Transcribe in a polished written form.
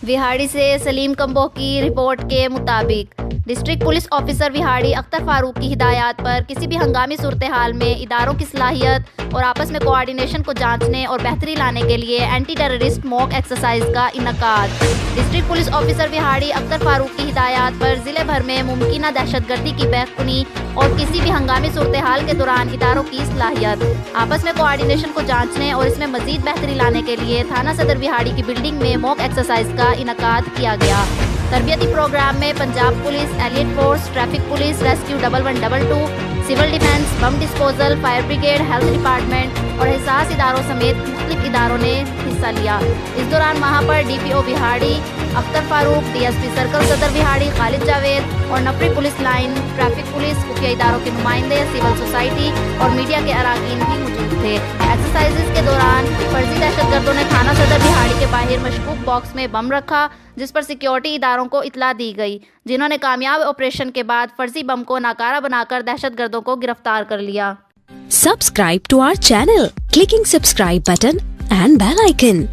وہاڑی سے سلیم کمبو کی رپورٹ کے مطابق district police officer Vehari Akhtar Farooq کی ہدایات پر کسی بھی ہنگامی صورتحال میں اداروں کی صلاحیت اور آپس میں کوآرڈینیشن کو جانچنے اور بہتری لانے کے لیے اینٹی ٹیررسٹ موک ایکسرسائز کا انعقاد۔ District police officer Vehari Akhtar Farooq کی ہدایات پر ضلع بھر میں ممکنہ دہشت گردی کی بیک کنی اور کسی بھی ہنگامی صورتحال کے دوران اداروں کی صلاحیت، آپس میں کوآرڈینیشن کو جانچنے اور اس میں مزید بہتری لانے کے لیے تھانہ صدر وہاڑی کی بلڈنگ میں موک ایکسرسائز کا انعقاد کیا گیا۔ تربیتی پروگرام میں Punjab police, elite force, traffic police, rescue 1122، civil defence, bomb disposal, fire brigade, health department اور حساس اداروں سمیت مختلف اداروں نے حصہ لیا۔ اس دوران وہاں پر ڈی پی او وہاڑی اختر فاروق، ڈی ایس پی سرکل صدر وہاڑی خالد جاوید اور نفری پولیس لائن، ٹریفک پولیس، خفیہ اداروں کے نمائندے، سول سوسائٹی اور میڈیا کے اراکین بھی موجود تھے۔ ایکسرسائزز کے دوران فرضی دہشت گردوں نے تھانہ صدر وہاڑی کے باہر مشکوک باکس میں بم رکھا، جس پر سیکیورٹی اداروں کو اطلاع دی گئی، جنہوں نے کامیاب آپریشن کے بعد فرضی بم کو ناکارہ بنا کر دہشت گردوں کو گرفتار کر لیا۔ Subscribe to our channel, clicking subscribe button and bell icon.